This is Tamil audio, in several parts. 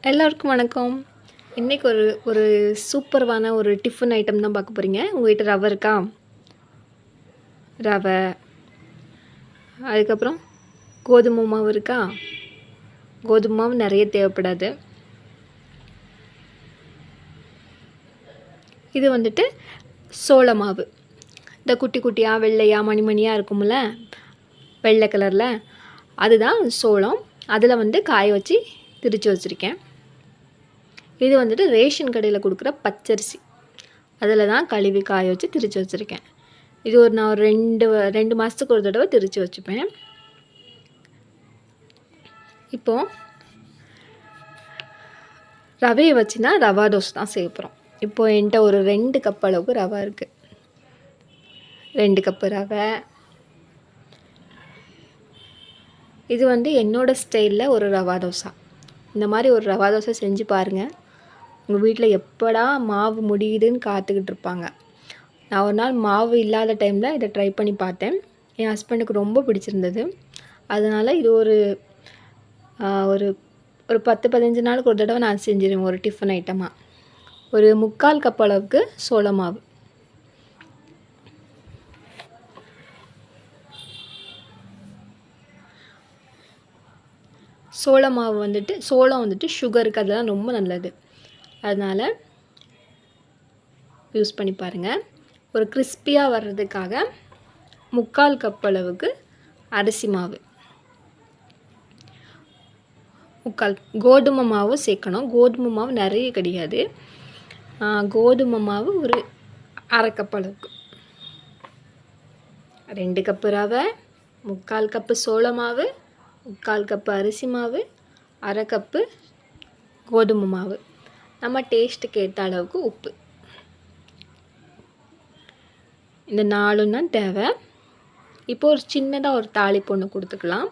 எல்லாருக்கும் வணக்கம். இன்னைக்கு ஒரு ஒரு சூப்பர்வான ஒரு டிஃபன் ஐட்டம் தான் பார்க்க போறீங்க. உங்ககிட்ட ரவை இருக்கா? ரவை, அதுக்கப்புறம் கோதுமை மாவு இருக்கா? கோதுமை மாவு நிறைய தேவைப்படாது. இது வந்துட்டு சோள மாவு. இந்த குட்டி குட்டியாக வெள்ளையாக மணிமணியாக இருக்கும்ல, வெள்ளை கலரில், அதுதான் சோளம். அதில் வந்து காய வச்சு திரித்து வச்சுருக்கேன். இது வந்துட்டு ரேஷன் கடையில் கொடுக்குற பச்சரிசி, அதில் தான் கழுவி காய வச்சு திரித்து வச்சுருக்கேன். இது நான் ஒரு ரெண்டு மாதத்துக்கு ஒரு தடவை திரித்து வச்சுப்பேன். இப்போது ரவையை வச்சுன்னா ரவா தோசை தான் செய்ய போகிறோம். இப்போது என்கிட்ட ஒரு 2 கப் அளவுக்கு ரவை இருக்குது. 2 கப்பு ரவை. இது வந்து என்னோடய ஸ்டைலில் ஒரு ரவா தோசை. இந்த மாதிரி ஒரு ரவா தோசை செஞ்சு பாருங்கள். உங்கள் வீட்டில் எப்படா மாவு முடியுதுன்னு காத்துக்கிட்டு இருப்பாங்க. நான் ஒரு நாள் மாவு இல்லாத டைமில் இதை ட்ரை பண்ணி பார்த்தேன். என் ஹஸ்பண்டுக்கு ரொம்ப பிடிச்சிருந்தது. அதனால் இது ஒரு ஒரு 10-15 நாளுக்கு ஒரு தடவை நான் செஞ்சிருவேன் ஒரு டிஃபன் ஐட்டமாக. ஒரு 3/4 கப் அளவுக்கு சோள மாவு. சோளம் வந்துட்டு சுகருக்கு அதெல்லாம் ரொம்ப நல்லது. அதனால் யூஸ் பண்ணி பாருங்கள். ஒரு கிறிஸ்பியாக வர்றதுக்காக 3/4 கப் அளவுக்கு அரிசி மாவு, 3/4 கோதுமை மாவு சேர்க்கணும். கோதுமை மாவு நிறைய கிடையாது. கோதுமை மாவு ஒரு 1/2 கப் அளவுக்கு. 2 கப்பு ரவை, 3/4 கப்பு சோள மாவு, 3/4 கப்பு அரிசி மாவு, 1/2 கப்பு கோதுமை மாவு. நம்ம டேஸ்ட்டுக்கு ஏற்ற அளவுக்கு உப்பு. இந்த 4 தான் தேவை. இப்போ ஒரு சின்னதாக ஒரு தாளிப்பு ஒன்று கொடுத்துக்கலாம்.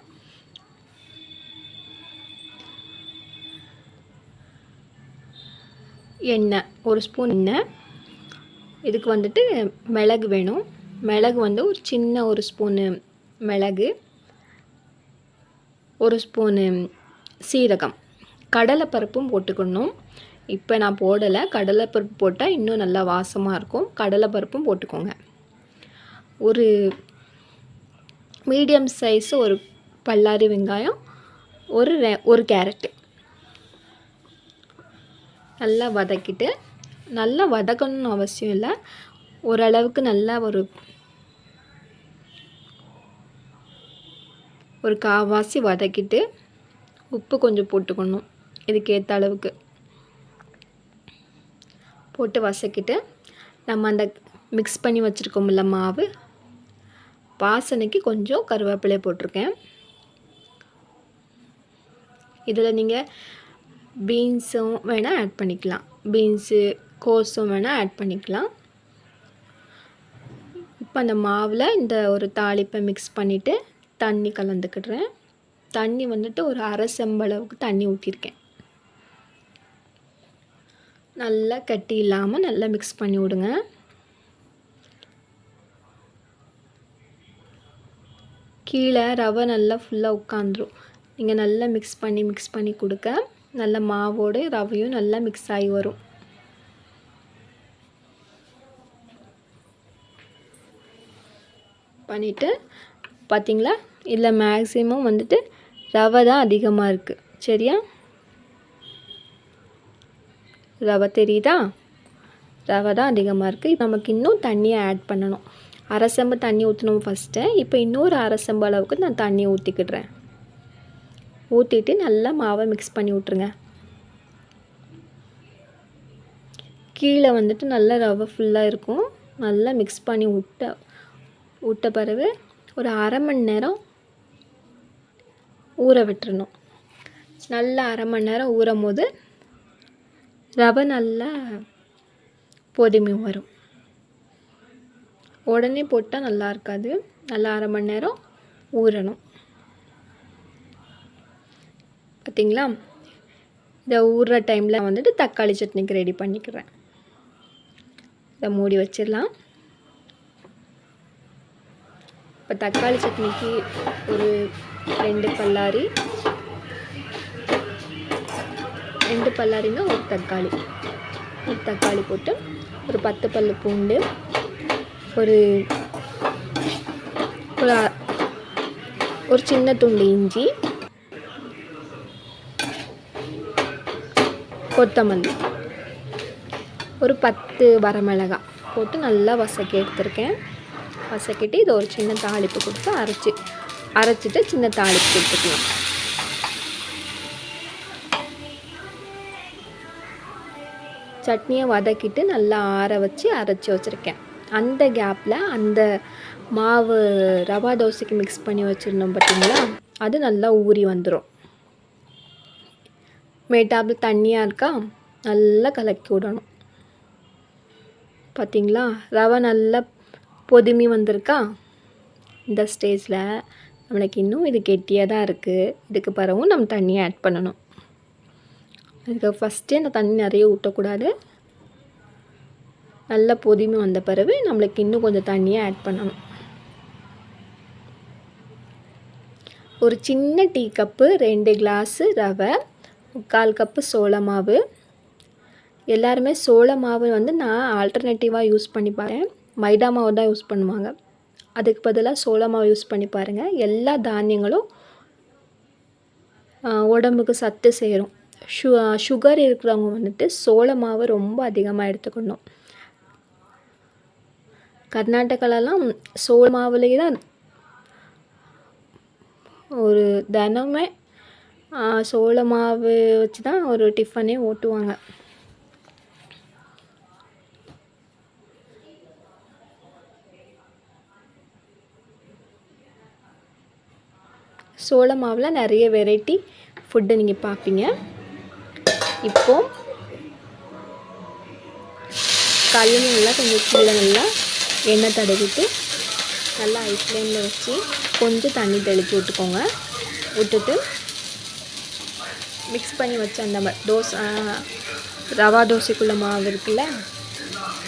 எண்ணெய், 1 ஸ்பூன் எண்ணெய். இதுக்கு வந்துட்டு மிளகு வேணும். மிளகு வந்து ஒரு சின்ன 1 ஸ்பூனு மிளகு, 1 ஸ்பூனு சீரகம், கடலைப்பருப்பும் போட்டுக்கணும். இப்போ நான் போடலை. கடலைப்பருப்பு போட்டால் இன்னும் நல்லா வாசமாக இருக்கும். கடலைப்பருப்பும் போட்டுக்கோங்க. ஒரு மீடியம் சைஸு ஒரு பல்லாரி வெங்காயம், ஒரு கேரட்டு நல்லா வதக்கிட்டு, நல்லா வதக்கணும்னு அவசியம் இல்லை, ஓரளவுக்கு நல்லா ஒரு காவாசி வதக்கிட்டு உப்பு கொஞ்சம் போட்டுக்கணும். இதுக்கு ஏற்ற அளவுக்கு போட்டு வதக்கிட்டு, நம்ம அந்த மிக்ஸ் பண்ணி வச்சுருக்கோம்ல மாவு, வாசனைக்கு கொஞ்சம் கருவேப்பிலை போட்டிருக்கேன். இதில் நீங்கள் பீன்ஸும் வேணால் ஆட் பண்ணிக்கலாம். பீன்ஸு, கோஸும் வேணால் ஆட் பண்ணிக்கலாம். இப்போ அந்த மாவில் இந்த ஒரு தாளிப்பை மிக்ஸ் பண்ணிவிட்டு தண்ணி கலந்துக்கிடுறேன். தண்ணி வந்துட்டு ஒரு 1/2 செம்பளவுக்கு தண்ணி ஊற்றிருக்கேன். நல்லா கட்டி இல்லாமல் நல்லா மிக்ஸ் பண்ணி விடுங்க. கீழே ரவை நல்லா ஃபுல்லாக உட்காந்துரும். நீங்கள் நல்லா மிக்ஸ் பண்ணி கொடுக்க நல்ல மாவோடு ரவையும் நல்லா மிக்ஸ் ஆகி வரும். பண்ணிவிட்டு பார்த்தீங்களா, இதில் மேக்ஸிமம் வந்துட்டு ரவை தான் அதிகமாக இருக்குது. சரியா? ரவை தெரியுதா? ரவை தான் அதிகமாக இருக்குது. நமக்கு இன்னும் தண்ணியை ஆட் பண்ணணும். 1/2 செம்பு தண்ணி ஊற்றணும் ஃபஸ்ட்டு. இப்போ இன்னொரு 1/2 செம்பு அளவுக்கு நான் தண்ணி ஊற்றிக்கிடுறேன். ஊற்றிட்டு நல்லா மாவை மிக்ஸ் பண்ணி விட்ருங்க. கீழே வந்துட்டு நல்லா ரவை ஃபுல்லாக இருக்கும். நல்லா மிக்ஸ் பண்ணி விட்ட பிறகு ஒரு 1/2 மணி நேரம் ஊற விட்டுறணும். நல்லா 1/2 மணி நேரம் ஊறும் போது ரவை நல்லா பொதுமி வரும். உடனே போட்டால் நல்லா இருக்காது. நல்லா 1/2 மணி நேரம் ஊறணும். பார்த்திங்களா? இதை ஊறுற டைமில் வந்துட்டு தக்காளி சட்னிக்கு ரெடி பண்ணிக்கிறேன். இதை மூடி வச்சிடலாம். இப்போ தக்காளி சட்னிக்கு ஒரு 2 பல்லாரி 2 பல்லாரிங்க, ஒரு தக்காளி போட்டு ஒரு 10 பல்லு பூண்டு, ஒரு ஒரு சின்ன துண்டு இஞ்சி, கொத்தமல்லி, ஒரு 10 வரமிளகாய் போட்டு நல்லா வதக்கி எடுத்துருக்கேன். வதக்கிட்டு இதை ஒரு சின்ன தாளிப்பு கொடுத்து அரைச்சிட்டு சின்ன தாளிப்பு கொடுத்துக்கலாம். சட்னியை வதக்கிட்டு நல்லா ஆற வச்சு அரைச்சி வச்சுருக்கேன். அந்த கேப்பில் அந்த மாவு ரவா தோசைக்கு மிக்ஸ் பண்ணி வச்சுருந்தோம் பார்த்தீங்களா, அது நல்லா ஊறி வந்துடும். மேட்டாப்பில் தண்ணியாக இருக்கா, நல்லா கலக்கி விடணும். பார்த்திங்களா, ரவை நல்லா பொதுமி வந்திருக்கா. இந்த ஸ்டேஜில் நம்மளுக்கு இன்னும் இது கெட்டியாக தான் இருக்குது. இதுக்கு பிறகும் நம்ம தண்ணியை ஆட் பண்ணணும். அதுக்கு ஃபஸ்ட்டே அந்த தண்ணி நிறைய ஊற்றக்கூடாது. நல்லா பொதுமி வந்த பிறகு நம்மளுக்கு இன்னும் கொஞ்சம் தண்ணியை ஆட் பண்ணணும். ஒரு சின்ன டீ கப்பு 2 கிளாஸு ரவை, 1/4 கப்பு சோள மாவு. எல்லாருமே சோள மாவு வந்து நான் ஆல்டர்னேட்டிவாக யூஸ் பண்ணி பாருங்கள். மைதா மாவு தான் யூஸ் பண்ணுவாங்க. அதுக்கு பதிலாக சோள மாவு யூஸ் பண்ணி பாருங்கள். எல்லா தானியங்களும் உடம்புக்கு சத்து சேரும். சுகர் இருக்கிறவங்க வந்துட்டு சோள மாவு ரொம்ப அதிகமாக எடுத்துக்கணும். கர்நாடகாலலாம் சோள மாவுலேயே தான் ஒரு தினமே சோள மாவு வச்சு தான் ஒரு டிஃபனே ஓட்டுவாங்க. சோள மாவில் நிறைய வெரைட்டி ஃபுட்டு நீங்கள் பார்ப்பீங்க. இப்போது கல்லுன்னு நல்லா கொஞ்சம் கீழே நல்லா எண்ணெய் தடவிட்டு நல்லா ஹை ஃப்ளேமில் வச்சு கொஞ்சம் தண்ணி தெளித்து விட்டுக்கோங்க. விட்டுட்டு மிக்ஸ் பண்ணி வச்ச அந்த ரவா தோசைக்குள்ளே மாவு இருக்குல்ல,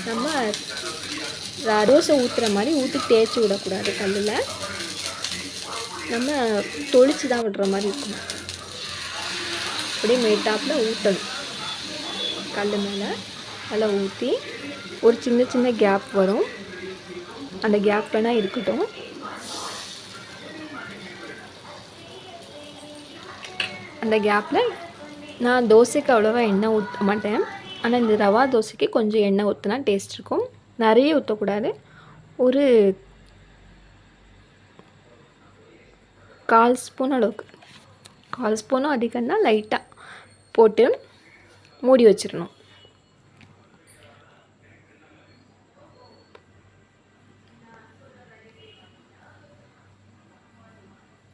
நம்ம தோசை ஊற்றுற மாதிரி ஊற்றி தேய்ச்சி விடக்கூடாது. கல்லில் நம்ம தொளிச்சு தான் விடுற மாதிரி இருக்கணும். அப்படியே மேட்டாப்பில் ஊற்றணும். கல் மேலே நல்லா ஊற்றி ஒரு சின்ன கேப் வரும். அந்த கேப் வேணால் இருக்கட்டும். அந்த கேப்பில் நான் தோசைக்கு அவ்வளோவா எண்ணெய் ஊற்ற மாட்டேன். ஆனால் இந்த ரவா தோசைக்கு கொஞ்சம் எண்ணெய் ஊற்றினா டேஸ்ட் இருக்கும். நிறைய ஊற்றக்கூடாது. ஒரு 1/4 ஸ்பூன் அளவுக்கு, 1/4 ஸ்பூனும் அதிகம்னா லைட்டாக போட்டு மூடி வச்சிடணும்.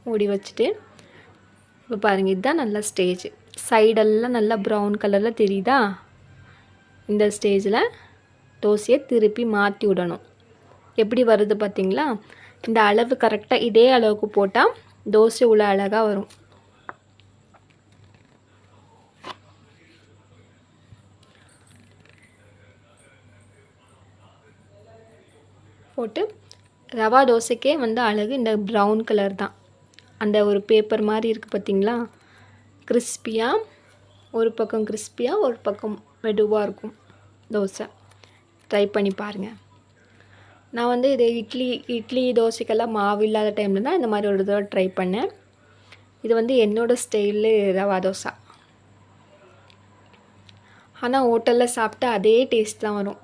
மூடி வச்சுட்டு இப்போ பாருங்கள், இதுதான் நல்ல ஸ்டேஜ். சைடெல்லாம் நல்லா ப்ரௌன் கலரில் தெரியுதா. இந்த ஸ்டேஜில் தோசையை திருப்பி மாற்றி விடணும். எப்படி வருது பார்த்திங்களா. இந்த அளவு கரெக்டாக இதே அளவுக்கு போட்டால் தோசை உள்ள அழகாக வரும். போட்டு ரவா தோசைக்கே வந்து அழகு இந்த ப்ரௌன் கலர் தான். அந்த ஒரு பேப்பர் மாதிரி இருக்குது பார்த்திங்களா, கிறிஸ்பியாக, ஒரு பக்கம் கிறிஸ்பியாக ஒரு பக்கம் மெதுவாக இருக்கும் தோசை. ட்ரை பண்ணி பாருங்கள். நான் வந்து இது இட்லி தோசைக்கெல்லாம் மாவு இல்லாத டைமில் தான் இந்த மாதிரி ஒரு தடவை ட்ரை பண்ணேன். இது வந்து என்னோடய ஸ்டைலு ரவா தோசை. ஆனால் ஹோட்டலில் சாப்பிட்டா அதே டேஸ்ட் தான் வரும்.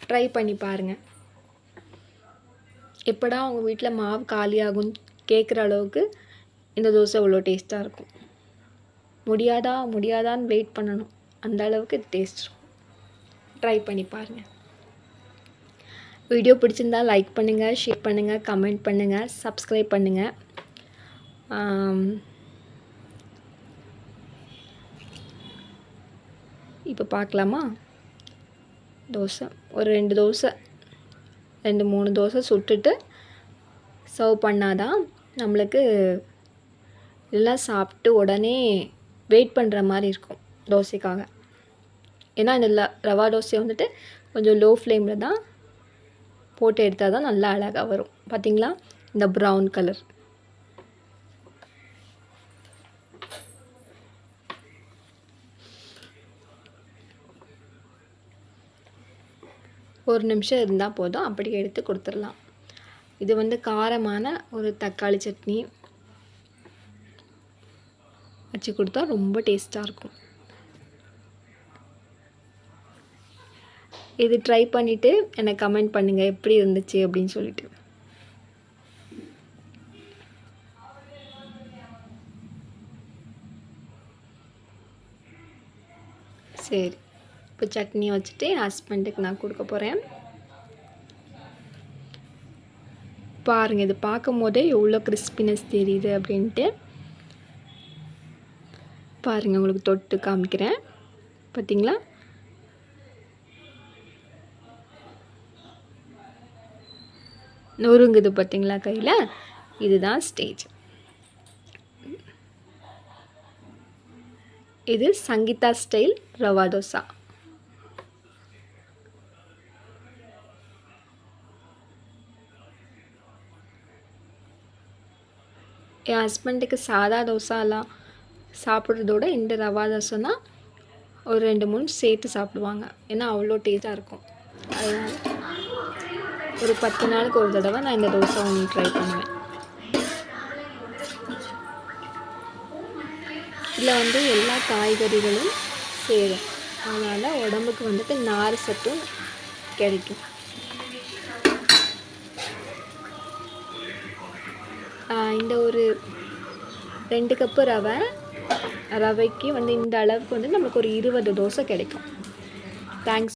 ட்ரை பண்ணி பாருங்கள். எப்படா உங்கள் வீட்டில் மாவு காலியாகும்னு கேட்குற அளவுக்கு இந்த தோசை இவ்வளோ டேஸ்ட்டாக இருக்கும். முடியாதான்னு வெயிட் பண்ணணும். அந்த அளவுக்கு டேஸ்ட் இருக்கும். ட்ரை பண்ணி பாருங்கள். வீடியோ பிடிச்சிருந்தால் லைக் பண்ணுங்கள், ஷேர் பண்ணுங்கள், கமெண்ட் பண்ணுங்கள், சப்ஸ்கிரைப் பண்ணுங்கள். இப்போ பார்க்கலாமா. தோசை ஒரு 2 தோசை 2-3 தோசை சுட்டுட்டு சர்வ் பண்ணாதான் நம்மளுக்கு எல்லாம் சாப்பிட்டு உடனே வெயிட் பண்ணுற மாதிரி இருக்கும் தோசைக்காக. ஏன்னா இந்த ரவா தோசை வந்துட்டு கொஞ்சம் லோ ஃப்ளேமில் தான் போட்டு எடுத்தால் தான் நல்லா அழகாக வரும். பார்த்திங்களா, இந்த ப்ரௌன் கலர். ஒரு நிமிஷம் இருந்தால் போதும், அப்படியே எடுத்து கொடுத்துடலாம். இது வந்து காரமான ஒரு தக்காளி சட்னி வச்சு கொடுத்தா ரொம்ப டேஸ்ட்டாக இருக்கும். இது ட்ரை பண்ணிவிட்டு எனக்கு கமெண்ட் பண்ணுங்கள் எப்படி இருந்துச்சு அப்படின்னு சொல்லிட்டு. சரி, இப்போ சட்னி வச்சுட்டு என் ஹஸ்பண்டுக்கு நான் கொடுக்க போகிறேன். பாருங்கள், இது பார்க்கும் போதே எவ்வளோ கிறிஸ்பினஸ் தெரியுது அப்படின்ட்டு. பாருங்கள், உங்களுக்கு தொட்டு காமிக்கிறேன். பார்த்தீங்களா? நொறுங்குது பார்த்தீங்களா கையில்? இதுதான் ஸ்டேஜ். இது சங்கீதா ஸ்டைல் ரவா தோசை. என் ஹஸ்பண்டுக்கு சாதா தோசைலாம் சாப்பிட்றதோட இந்த ரவா தோசைனா ஒரு 2-3 சேர்த்து சாப்பிடுவாங்க. ஏன்னா அவ்வளோ டேஸ்ட்டாக இருக்கும். அதனால் ஒரு 10 நாளுக்கு ஒரு தடவை நான் இந்த தோசை ஒன்று ட்ரை பண்ணுவேன். இதில் வந்து எல்லா காய்கறிகளும் சேரும். அதனால் உடம்புக்கு வந்துட்டு நார் சத்தும் கிடைக்கும். இந்த ஒரு 2 கப்பு ரவைக்கு வந்து இந்த அளவுக்கு வந்து நம்மளுக்கு ஒரு 20 தோசை கிடைக்கும். தேங்க்ஸ்.